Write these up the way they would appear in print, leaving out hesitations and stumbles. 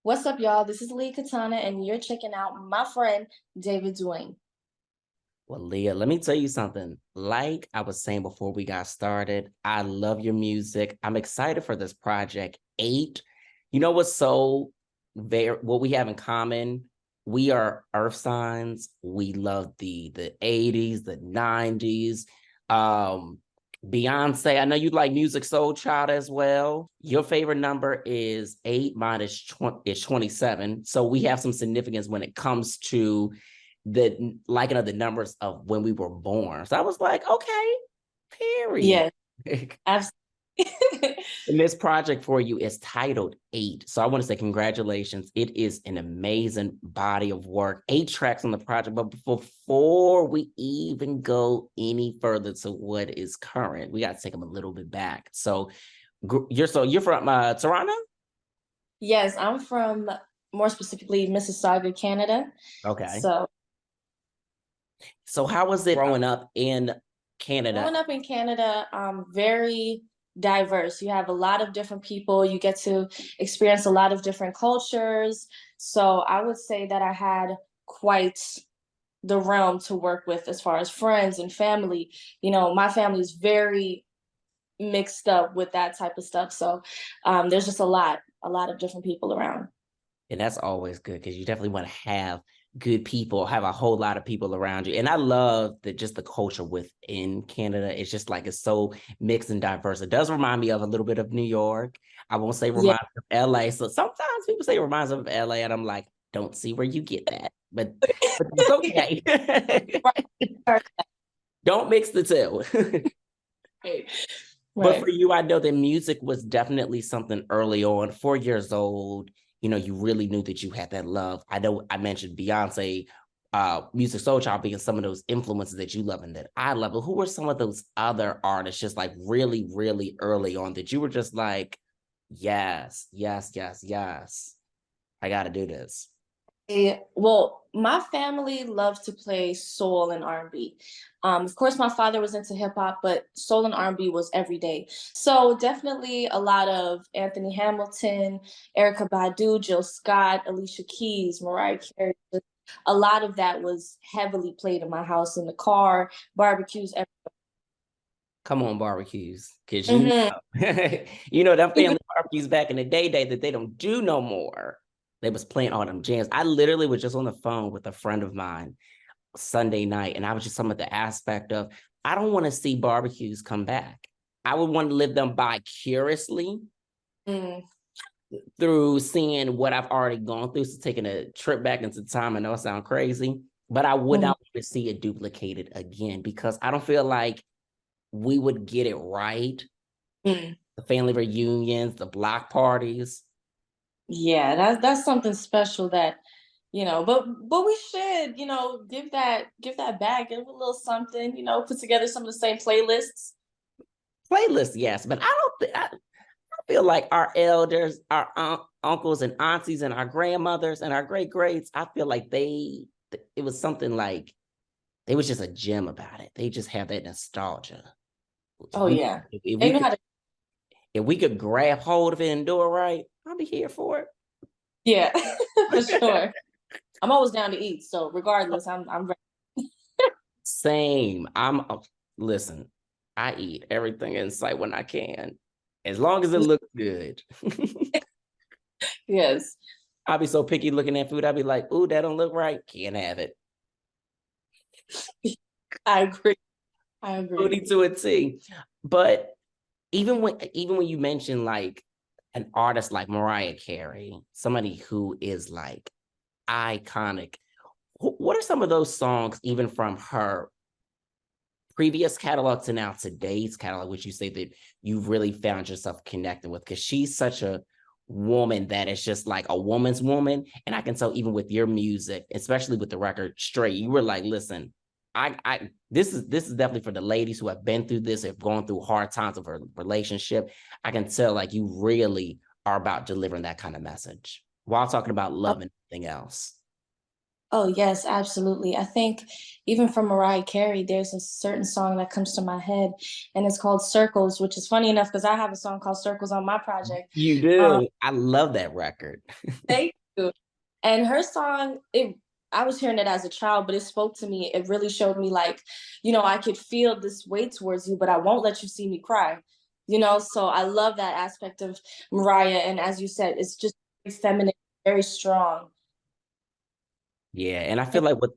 What's up, y'all? This is Liyah Katana, and you're checking out my friend David Duane. Well, Leah, let me tell you something. Like I was saying before we got started, I love your music. I'm excited for this project. Eight. You know what's so very what we have in common? We are earth signs. We love the 80s, the 90s. Um, Beyonce, I know you like Music Soul Child as well. Your favorite number is eight, mine is 27. So we have some significance when it comes to the liking of the numbers of when we were born. So I was like, okay, period. Yes, absolutely. And this project for you is titled Eight. So I want to say congratulations. It is an amazing body of work. 8 tracks on the project. But before we even go any further to what is current, we got to take them a little bit back. So you're from Toronto? Yes, I'm from more specifically Mississauga, Canada. Okay. So So how was it growing up in Canada? growing up in Canada, very diverse. You have a lot of different people. You get to experience a lot of different cultures. So I would say that I had quite the realm to work with as far as friends and family. My family is very mixed up with that type of stuff. So there's just a lot of different people around. And that's always good because you definitely want to have good people, have a whole lot of people around you. And I love that just the culture within Canada. It's just like it's so mixed and diverse. It does remind me of a little bit of New York. I won't say Yeah. reminds me of LA. So sometimes people say it reminds them of LA, and I'm like, don't see where you get that. But it's okay. Right. Don't mix the two. Right. But for Right. you, I know that music was definitely something early on. 4 years old, you really knew that you had that love. I know I mentioned Beyonce, Music Soul Child being some of those influences that you love and that I love. But who were some of those other artists just like really, really early on that you were just like, yes, yes, yes, yes, I got to do this? Well, my family loved to play soul and R&B. Of course, my father was into hip hop, but soul and R&B was every day. So definitely a lot of Anthony Hamilton, Erica Badu, Jill Scott, Alicia Keys, Mariah Carey. A lot of that was heavily played in my house, in the car, barbecues. Come on, barbecues, because Mhm. them family barbecues back in the day that they don't do no more. They was playing all them jams. I literally was just on the phone with a friend of mine Sunday night, and I was just talking about the aspect of I don't want to see barbecues come back. I would want to live them vicariously Mm. through seeing what I've already gone through. So taking a trip back into time, I know it sounds crazy, but I would Mhm. not want to see it duplicated again because I don't feel like we would get it right. Mm. The family reunions, the block parties. Yeah, that's something special that, but we should, give that back, give a little something, put together some of the same playlists. Playlist, yes, but I don't think I feel like our elders, our uncles and aunties, and our grandmothers and our great greats. I feel like it was something like they was just a gem about it. They just have that nostalgia. Oh We yeah. if They we know could how to. if we could grab hold of it and do it right, I'll be here for it. Yeah, for sure. I'm always down to eat, so regardless, I'm ready. Same. Listen. I eat everything in sight when I can, as long as it looks good. Yes. I'll be so picky looking at food. I'll be like, "Ooh, that don't look right. Can't have it." I agree. I agree. Foodie to a T. But even when you mention like an artist like Mariah Carey, somebody who is like iconic, what are some of those songs even from her previous catalog to now today's catalog, which you say that you really found yourself connecting with? Because she's such a woman that is just like a woman's woman. And I can tell even with your music, especially with the record Straight, you were like, listen, this is definitely for the ladies who have been through this, have gone through hard times of a relationship. I can tell like you really are about delivering that kind of message while talking about Oh, love and everything else. Oh, yes, absolutely. I think even from Mariah Carey, there's a certain song that comes to my head, and it's called Circles, which is funny enough because I have a song called Circles on my project. You Um, do. I love that record. Thank you. And her song, I was hearing it as a child, but it spoke to me. It really showed me like, I could feel this weight towards you, but I won't let you see me cry. So I love that aspect of Mariah. And as you said, it's just very feminine, very strong. Yeah, and I feel like with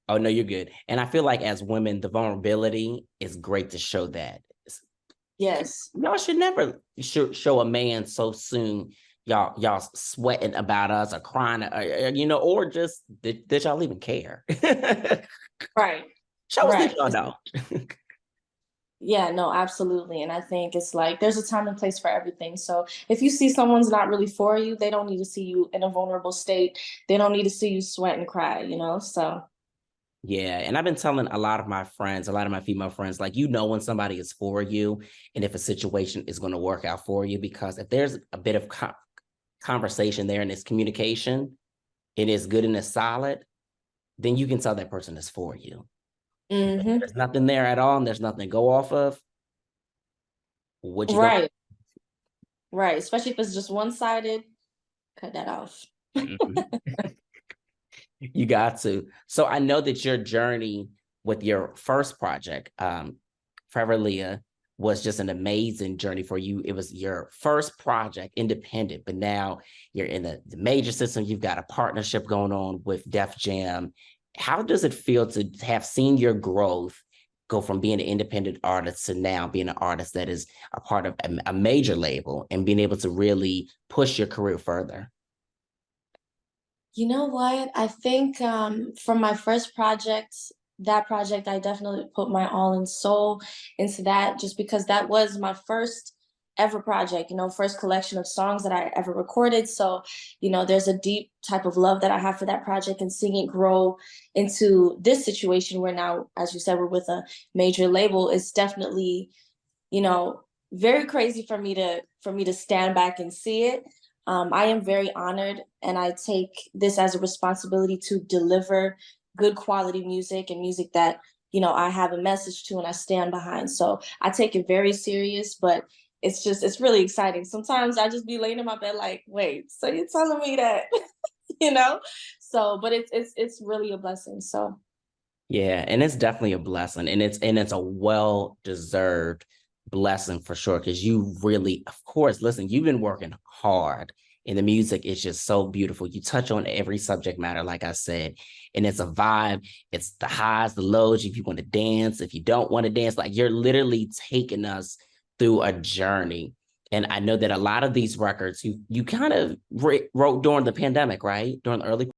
oh no, you're good. And I feel like as women, the vulnerability is great to show that. Yes. Y'all should never show a man so soon. Y'all sweating about us or crying, or just that y'all even care. Right. Show us that Right. y'all know. Yeah, no, absolutely. And I think it's like there's a time and place for everything. So if you see someone's not really for you, they don't need to see you in a vulnerable state. They don't need to see you sweat and cry. So Yeah, and I've been telling a lot of my friends, a lot of my female friends, like when somebody is for you, and if a situation is going to work out for you, because if there's a bit of conversation there and it's communication, it is good and it's solid, then you can tell that person is for you. But if hmm there's nothing there at all, and there's nothing to go off of, what you gonna? right, right. Especially if it's just one-sided, cut that off. Mhm. You got to. So I know that your journey with your first project, Forever Liyah, was just an amazing journey for you. It was your first project, independent, but now you're in the major system. You've got a partnership going on with Def Jam. How does it feel to have seen your growth go from being an independent artist to now being an artist that is a part of a major label and being able to really push your career further? You know what? I think from my first project, that project, I definitely put my all and soul into that just because that was my first ever project, first collection of songs that I ever recorded. So, there's a deep type of love that I have for that project and seeing it grow into this situation where now, as you said, we're with a major label is definitely you know, very crazy for me to stand back and see it. I am very honored, and I take this as a responsibility to deliver good quality music and music that I have a message to and I stand behind. So I take it very serious, but it's really exciting. Sometimes I just be laying in my bed like, wait, so you're telling me that, you know? So, but it's really a blessing. So Yeah, and it's definitely a blessing, and it's a well deserved blessing for sure. Because you really, of course, listen, you've been working hard, and the music is just so beautiful. You touch on every subject matter, like I said, and it's a vibe. It's the highs, the lows. If you want to dance, if you don't want to dance, like you're literally taking us through a journey. And I know that a lot of these records you kind of wrote during the pandemic, right? During the early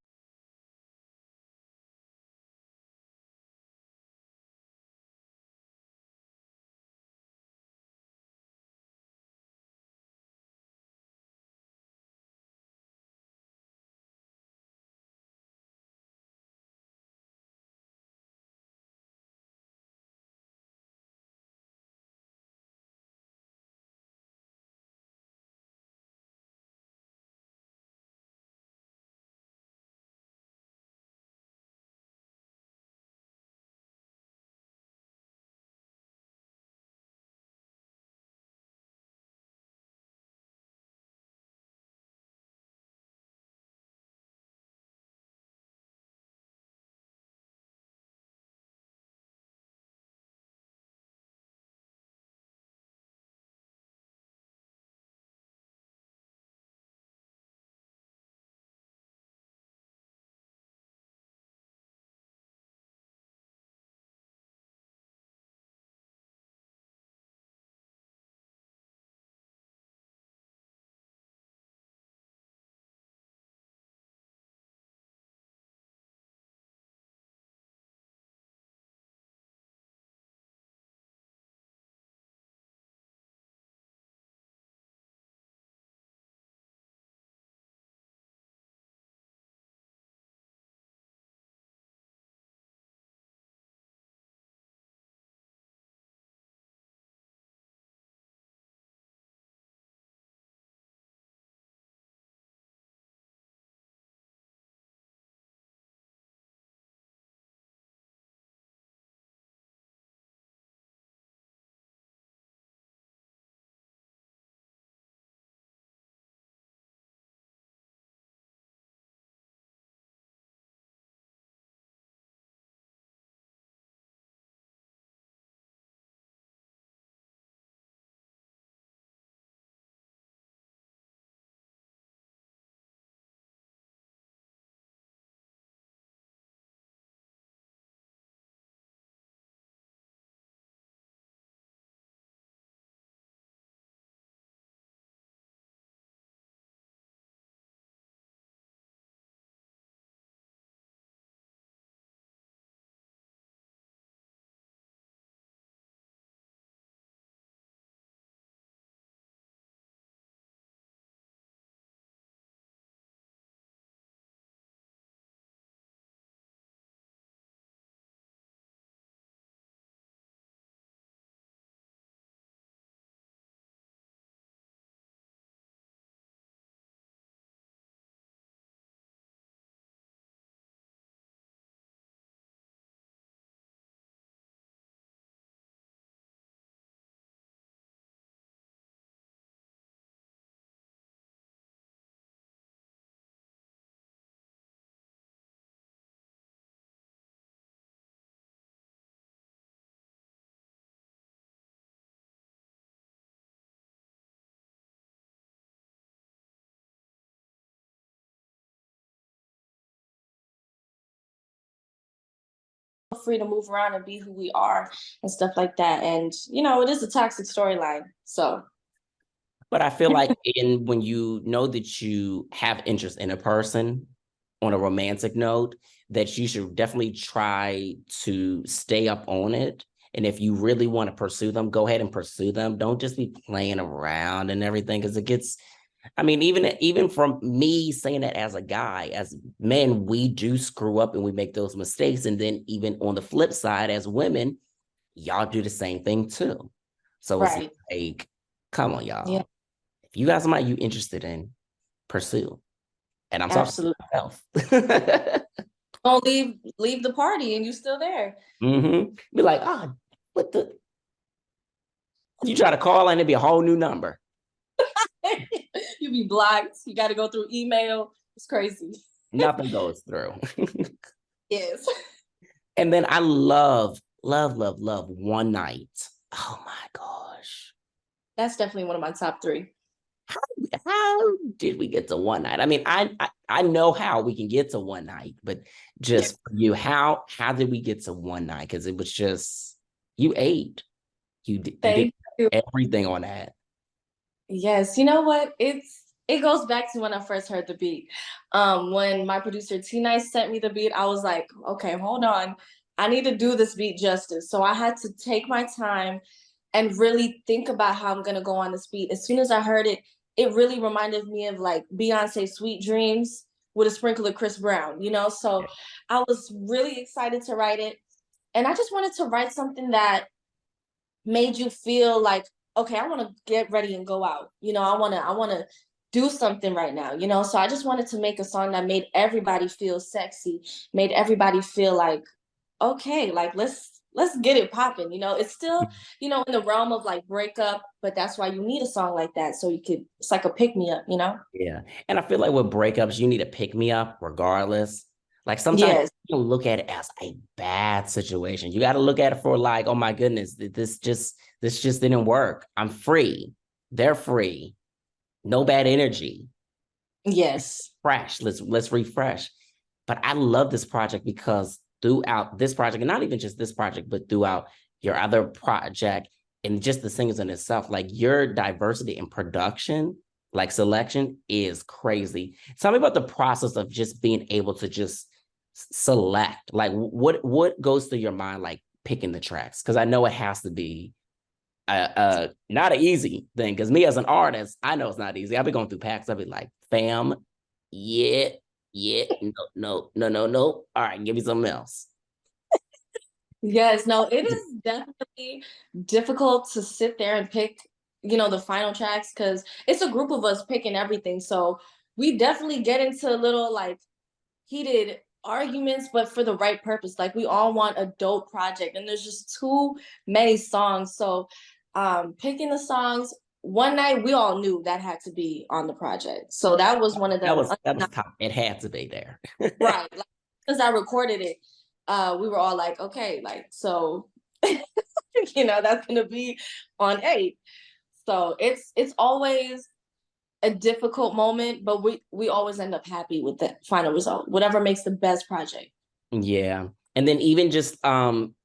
free to move around and be who we are and stuff like that. And it is a toxic storyline. So But I feel like when you know that you have interest in a person on a romantic note, that you should definitely try to stay up on it. And if you really want to pursue them, go ahead and pursue them. Don't just be playing around and everything, because it gets, I mean, even from me saying that as a guy, as men, we do screw up and we make those mistakes. And then even on the flip side, as women, y'all do the same thing too. So it's right. like, come on, Yeah, y'all. If you got somebody you interested in, pursue. And I'm talking to absolutely. myself. Don't leave the party and you still there. Be like, oh, what the? You try to call and it'd be a whole new number. You be blocked. You got to go through email. It's crazy. Nothing goes through. Yes. And then I love, love, love, love One Night. Oh my gosh. That's definitely one of my top three. How did we get to One Night? I mean, I know how we can get to One Night, but Yeah. just for you, how did we get to One Night? Because it was just you ate. You did Thank you. everything on that. Yes, you know what? It goes back to when I first heard the beat. When my producer T Nice sent me the beat, I was like, okay, hold on. I need to do this beat justice. So I had to take my time and really think about how I'm gonna go on this beat. As soon as I heard it, it really reminded me of like Beyonce Sweet Dreams with a sprinkle of Chris Brown. So I was really excited to write it. And I just wanted to write something that made you feel like, okay, I want to get ready and go out. I want to do something right now. So I just wanted to make a song that made everybody feel sexy, made everybody feel like, okay, like let's get it popping. It's still, in the realm of like breakup, but that's why you need a song like that. So it's like a pick me up. Yeah. And I feel like with breakups, you need to pick me up regardless. Like sometimes Yes. you don't look at it as a bad situation. You got to look at it for like, oh my goodness, this just didn't work. I'm free. They're free. No bad energy. Yes. Fresh. Let's refresh. But I love this project because throughout this project, and not even just this project, but throughout your other project and just the singers in itself, like your diversity in production, like selection is crazy. Tell me about the process of just being able to just select. Like what goes through your mind, like picking the tracks? Because I know it has to be not an easy thing. Because me as an artist, I know it's not easy. I'll be going through packs. I'll be like, fam, yeah, yeah, no, no, no, no, no. All right, give me something else. Yes, no, it is definitely difficult to sit there and pick, the final tracks because it's a group of us picking everything. So we definitely get into a little like heated arguments, but for the right purpose. Like we all want a dope project, and there's just too many songs. So picking the songs, one night we all knew that had to be on the project. So that was one of That the was that was top. It had to be there. right. Like, because I recorded it, we were all like, okay, like so that's gonna be on 8. So it's always a difficult moment, but we always end up happy with the final result, whatever makes the best project. Yeah. And then even just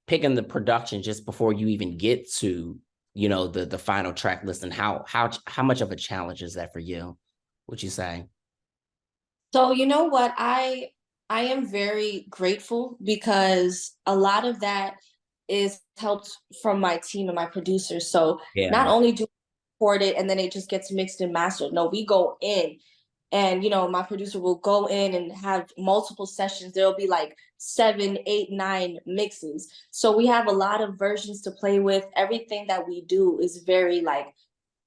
picking the production just before you even get to, the final track list, and how much of a challenge is that for you, would you say? So you know what? I am very grateful because a lot of that is helped from my team and my producers. So not Yeah. only do we record it and then it just gets mixed and mastered. No, we go in and my producer will go in and have multiple sessions. There'll be like 7, 8, 9 mixes. So we have a lot of versions to play with. Everything that we do is very like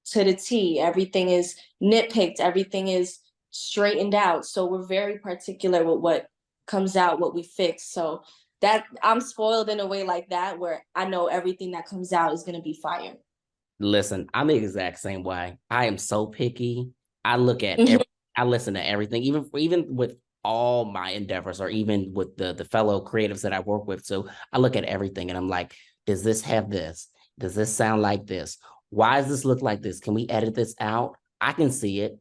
to the T. Everything is nitpicked. Everything is straightened out. So we're very particular with what comes out, what we fix. So that I'm spoiled in a way like that, where I know everything that comes out is gonna be fire. Listen, I'm the exact same way. I am so picky. I look at I listen to everything, even with all my endeavors, or even with the fellow creatives that I work with. So I look at everything and I'm like, does this have this? Does this sound like this? Why does this look like this? Can we edit this out? I can see it,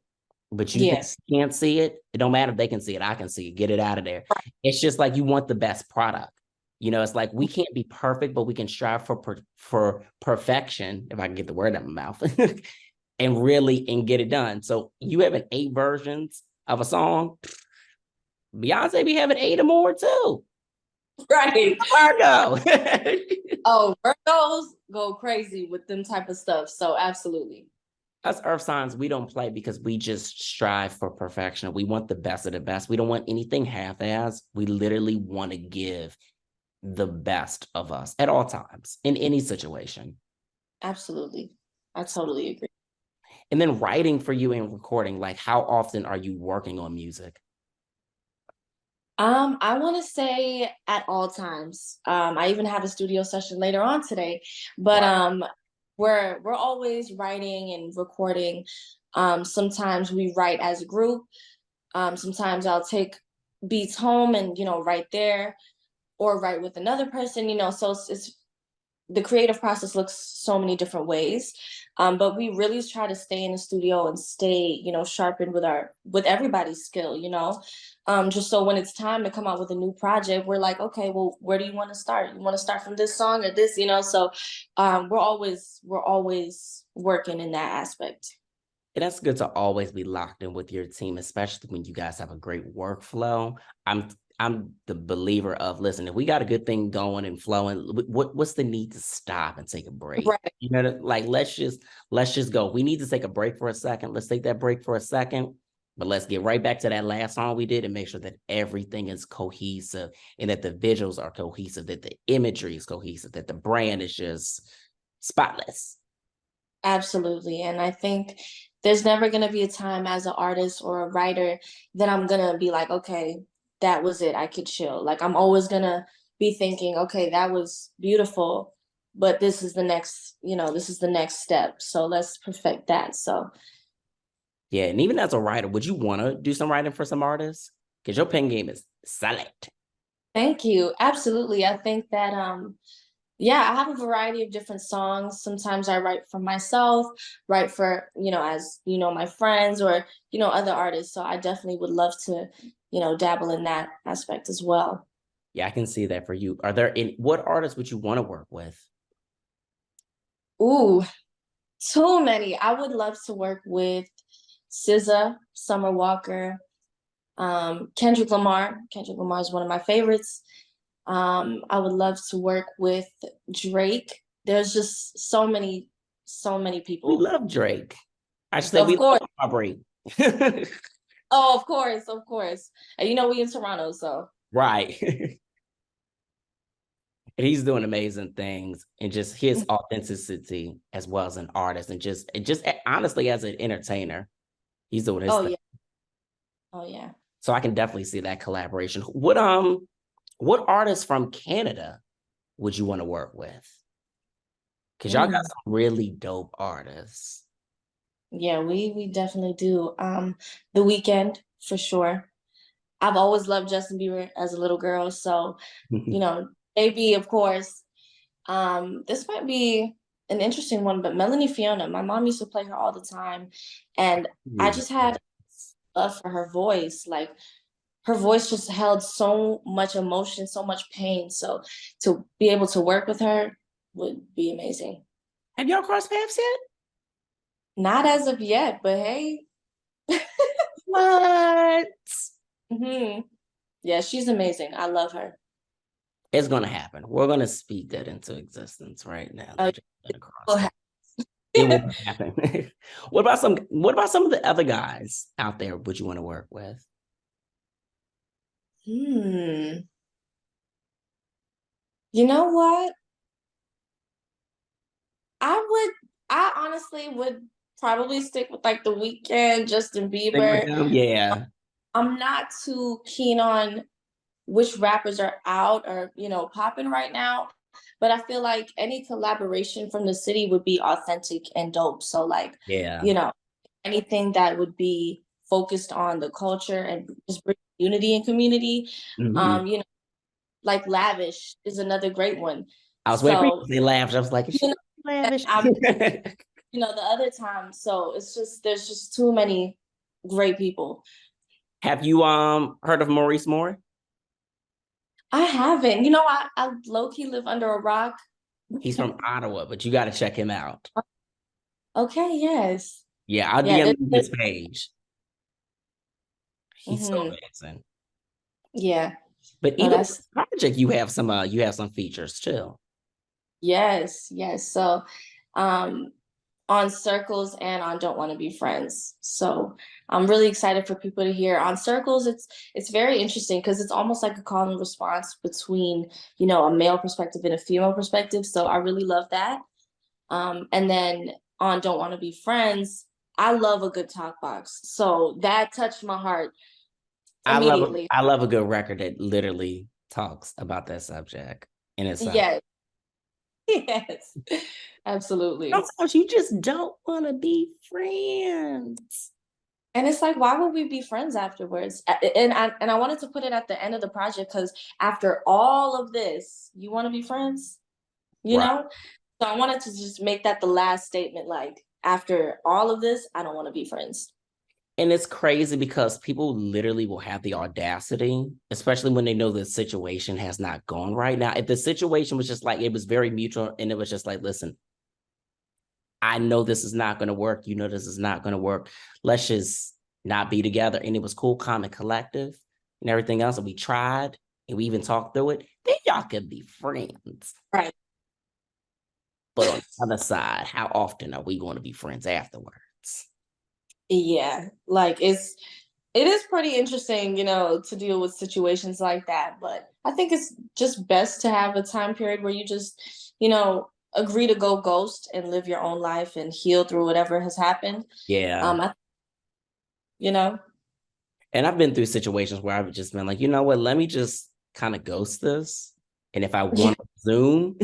but you think Yes. you can't see it? It don't matter if they can see it. I can see it. Get it out of there. It's just like you want the best product. You know, it's like we can't be perfect, but we can strive for perfection, if I can get the word out of my mouth, and get it done. So you having 8 versions of a song, Beyonce be having 8 or more too. Right. Margo. Oh, Virgos go crazy with them type of stuff. So absolutely. Us earth signs, we don't play because we just strive for perfection. We want the best of the best. We don't want anything half-assed. We literally want to give the best of us at all times in any situation. Absolutely. I totally agree. And then writing for you and recording, like how often are you working on music? I want to say at all times. I even have a studio session later on today, but Wow. we're always writing and recording. Sometimes we write as a group. Sometimes I'll take beats home and write there, or write with another person. So it's the creative process looks so many different ways. But we really try to stay in the studio and stay, sharpened with everybody's skill, just so when it's time to come out with a new project, we're like, okay, well, where do you want to start? You want to start from this song or this, So we're always working in that aspect. And that's good to always be locked in with your team, especially when you guys have a great workflow. I'm the believer of listen, if we got a good thing going and flowing, what's the need to stop and take a break? Right. You know, like let's just go. We need to take a break for a second. Let's take that break for a second, but let's get right back to that last song we did and make sure that everything is cohesive and that the visuals are cohesive, that the imagery is cohesive, that the brand is just spotless. Absolutely. And I think there's never going to be a time as an artist or a writer that I'm going to be like, okay, that was it. I could chill. Like, I'm always going to be thinking, okay, that was beautiful, but this is the next step. So let's perfect that. So Yeah, and even as a writer, would you want to do some writing for some artists? Because your pen game is solid. thank you. Absolutely. I think that, yeah, I have a variety of different songs. Sometimes I write for myself, write for, as my friends or, other artists. So I definitely would love to, dabble in that aspect as well. Yeah, I can see that for you. Are there any what artists would you want to work with? Ooh, too many. I would love to work with SZA, Summer Walker, Kendrick Lamar. Kendrick Lamar is one of my favorites. I would love to work with Drake. There's just so many We people. love Drake. I should say Of we course. love Aubrey. Oh, of course. And we in Toronto, so Right. And he's doing amazing things and just his authenticity as well as an artist and just honestly as an entertainer, he's doing his oh thing. yeah. Oh yeah. So I can definitely see that collaboration. What artists from Canada would you want to work with? Because y'all got Mm. some really dope artists. Yeah, we definitely do. The Weekend for sure. I've always loved Justin Bieber as a little girl, so maybe of course. This might be an interesting one, but Melanie Fiona, my mom used to play her all the time, and I Really? just had love for her voice. Like her voice just held so much emotion, so much pain. So to be able to work with her would be amazing. Have y'all crossed paths yet? Not as of yet, but hey. What? hmm Yeah, she's amazing. I love her. It's gonna happen. We're gonna speak that into existence right now. Oh, That you're gonna cross we'll paths. It will happen. What about some of the other guys out there would you want to work with? hmm. You know what? I honestly would probably stick with like The Weeknd, Justin Stick with Bieber. them? Yeah. I'm not too keen on which rappers are out or, popping right now, but I feel like any collaboration from the city would be authentic and dope. So like, Yeah. you know, anything that would be focused on the culture and just bring unity and community. Mhm. Um, you know, like Lavish is another great one. I was waiting for So, you to say lavish. I was like, is she you know, lavish? I'm the other time. So it's just there's just too many great people. Have you heard of Maurice Moore? I haven't. You know, I low-key live under a rock. He's from Ottawa, but you got to check him out. Okay, yes. Yeah, I'll Yeah, DM you his page. He's so mhm. amazing. Yeah. But No, even with that's the project, you have some features too. yes, yes. So, um, on Circles and on Don't Want to Be Friends. So I'm really excited for people to hear. On Circles, it's very interesting because it's almost like a call and response between, you know, a male perspective and a female perspective. So I really love that. And then on Don't Want to Be Friends, I love a good talk box. So that touched my heart immediately. I love a good record that literally talks about that subject in itself. Yes, yes, absolutely. Sometimes you just don't want to be friends. And it's like, why would we be friends afterwards? And I wanted to put it at the end of the project because after all of this, you want to be friends, you Right. know? So I wanted to just make that the last statement. Like, after all of this, I don't want to be friends. And it's crazy because people literally will have the audacity, especially when they know the situation has not gone right. Now, if the situation was just like, it was very mutual and it was just like, listen, I know this is not going to work. You know, this is not going to work. Let's just not be together. And it was cool, calm, and collective and everything else. And we tried and we even talked through it. Then y'all could be friends. Right. But on the other side, how often are we going to be friends afterwards? Yeah. Like, it is pretty interesting, you know, to deal with situations like that. But I think it's just best to have a time period where you just, you know, agree to go ghost and live your own life and heal through whatever has happened. Yeah. I, you know, And I've been through situations where I've just been like, you know what, let me just kind of ghost this. And if I want to Zoom,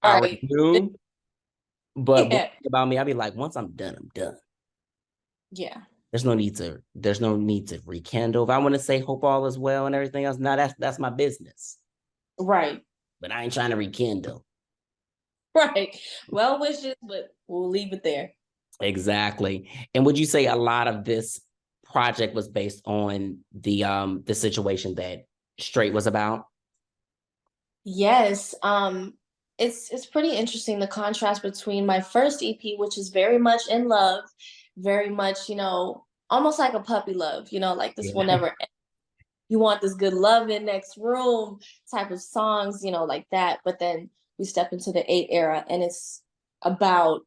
I'll right. resume. But one Yeah. thing about me, I'll be like, once I'm done, I'm done. Yeah. There's no need to rekindle. If I want to say hope all is well and everything else, now that's my business. Right. But I ain't trying to rekindle. Right. Well wishes, but we'll leave it there. Exactly. And would you say a lot of this project was based on the situation that Straight was about? Yes. It's pretty interesting the contrast between my first EP, which is very much in love, very much, you know, almost like a puppy love, you know, like this will Yeah. never end. You want this good love in next room type of songs, you know, like that. But then we step into the eight era and it's about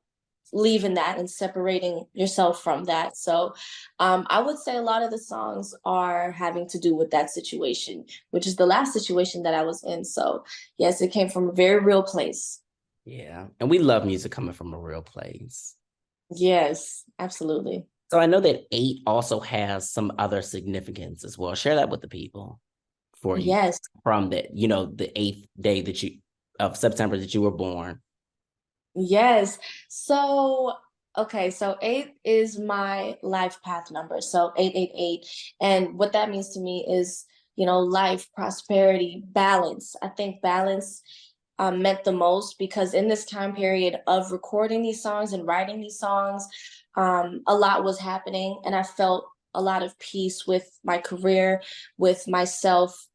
leaving that and separating yourself from that. So I would say a lot of the songs are having to do with that situation, which is the last situation that I was in. So yes, it came from a very real place. Yeah. And we love music coming from a real place. Yes, absolutely. So I know that eight also has some other significance as well. Share that with the people for you Yes. from the eighth day that you of September that you were born. Yes. So, okay, so eight is my life path number. So 888. And what that means to me is, you know, life, prosperity, balance. I think balance meant the most because in this time period of recording these songs and writing these songs, a lot was happening. And I felt a lot of peace with my career, with myself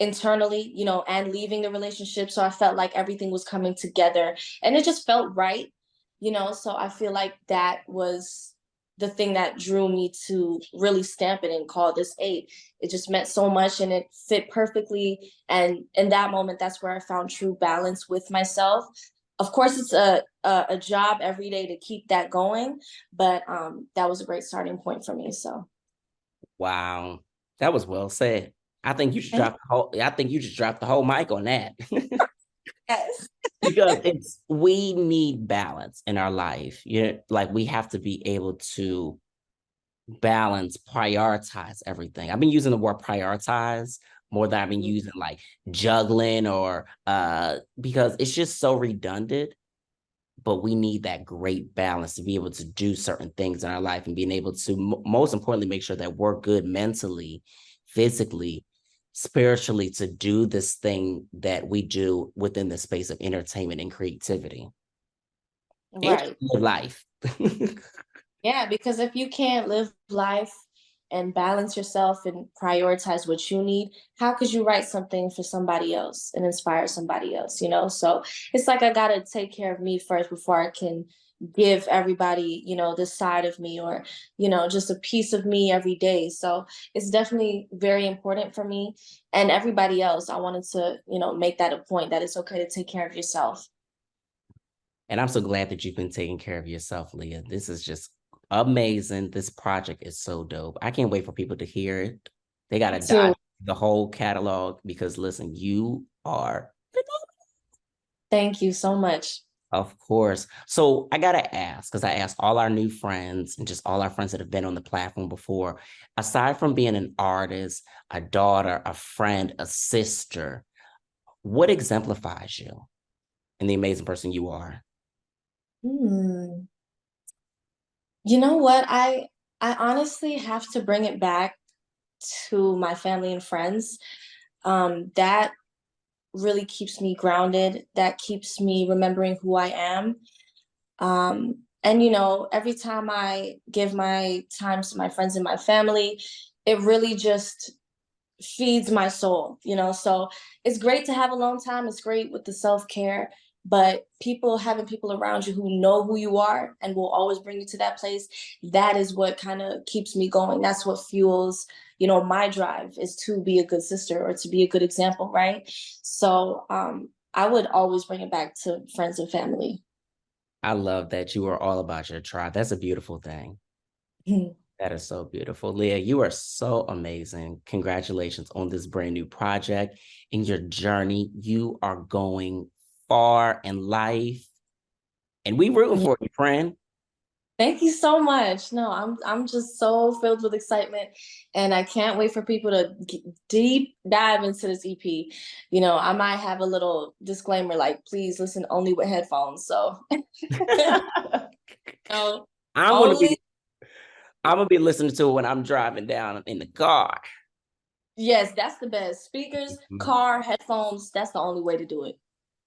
internally, you know, and leaving the relationship. So I felt like everything was coming together and it just felt right, you know. So I feel like that was the thing that drew me to really stamp it and call this eight. It just meant so much and it fit perfectly. And in that moment, that's where I found true balance with myself. Of course, it's a job every day to keep that going, but that was a great starting point for me. So Wow. That was well said. I think you just dropped the whole mic on that. yes, Because it's we need balance in our life. Like we have to be able to balance, prioritize everything. I've been using the word prioritize more than I've been using like juggling or because it's just so redundant. But we need that great balance to be able to do certain things in our life and being able to most importantly make sure that we're good mentally, physically, spiritually to do this thing that we do within the space of entertainment and creativity and right. live life. Yeah, because if you can't live life and balance yourself and prioritize what you need, how could you write something for somebody else and inspire somebody else, you know? So it's like I gotta take care of me first before I can give everybody, you know, this side of me or, you know, just a piece of me every day. So it's definitely very important for me and everybody else. I wanted to, you know, make that a point that it's okay to take care of yourself. And I'm so glad that you've been taking care of yourself, Liyah. This is just amazing. This project is so dope. I can't wait for people to hear it. They got Me to dive too. into the whole catalog because listen, you are, Thank you so much. of course. So I got to ask, because I asked all our new friends and just all our friends that have been on the platform before, aside from being an artist, a daughter, a friend, a sister, what exemplifies you and the amazing person you are? Hmm. You know what? I honestly have to bring it back to my family and friends. That really keeps me grounded. That keeps me remembering who I am. And you know, every time I give my time to my friends and my family, it really just feeds my soul, you know. So it's great to have alone time. It's great with the self-care, but people having people around you who know who you are and will always bring you to that place, that is what kind of keeps me going. That's what fuels, you know, my drive is to be a good sister or to be a good example, right? So I would always bring it back to friends and family. I love that you are all about your tribe. That's a beautiful thing. That is so beautiful. Liyah, you are so amazing. Congratulations on this brand new project in your journey. You are going far in life. And we rooting Yeah. for you, friend. Thank you so much. No, I'm just so filled with excitement, and I can't wait for people to deep dive into this EP. You know, I might have a little disclaimer like, please listen only with headphones. So, no, I'm gonna be only I'm gonna be listening to it when I'm driving down in the car. yes, that's the best. Speakers, car, headphones. That's the only way to do it.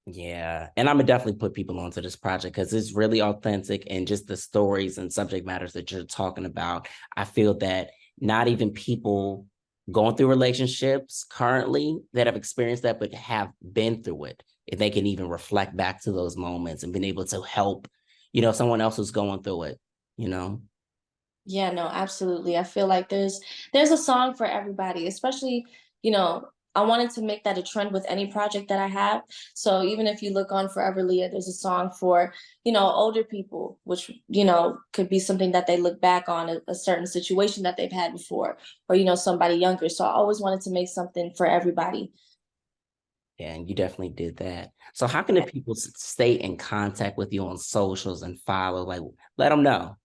Yeah. And I'm gonna definitely put people onto this project because it's really authentic and just the stories and subject matters that you're talking about. I feel that not even people going through relationships currently that have experienced that, but have been through it, if they can even reflect back to those moments and been able to help, someone else who's going through it, you know? Yeah, no, absolutely. I feel like there's a song for everybody, especially, you know, I wanted to make that a trend with any project that I have. So even if you look on Forever Leah, there's a song for, you know, older people, which, you know, could be something that they look back on a certain situation that they've had before, or, you know, somebody younger. So I always wanted to make something for everybody. Yeah, and you definitely did that. So how can the people stay in contact with you on socials and follow? Like, let them know.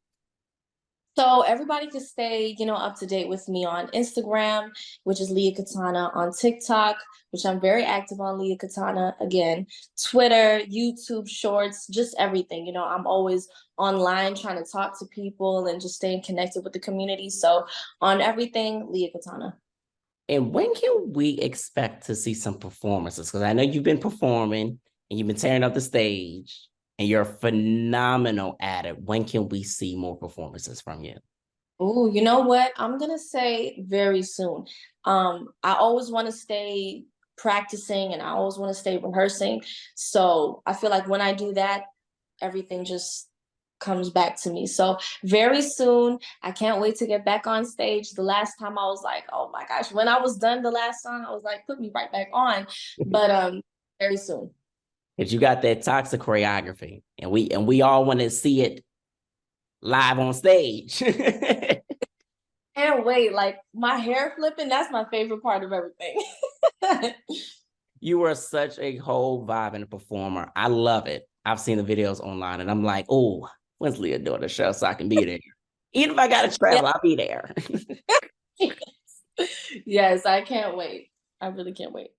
So everybody can stay, you know, up to date with me on Instagram, which is Liyah Katana, on TikTok, which I'm very active on Liyah Katana again, Twitter, YouTube Shorts, just everything. You know, I'm always online trying to talk to people and just staying connected with the community. So on everything, Liyah Katana. And when can we expect to see some performances? Because I know you've been performing and you've been tearing up the stage and you're phenomenal at it. When can we see more performances from you? Oh, you know what? I'm gonna say very soon. I always want to stay practicing and I always want to stay rehearsing. So I feel like when I do that, everything just comes back to me. So very soon, I can't wait to get back on stage. The last time I was like, oh my gosh, when I was done the last song, I was like, put me right back on. But very soon. Because you got that toxic choreography, and we all want to see it live on stage. Can't wait. Like my hair flipping, that's my favorite part of everything. You are such a whole vibe and a performer. I love it. I've seen the videos online, and I'm like, oh, when's Liyah doing the show so I can be there? Even if I gotta Yeah. travel, I'll be there. Yes, I can't wait. I really can't wait.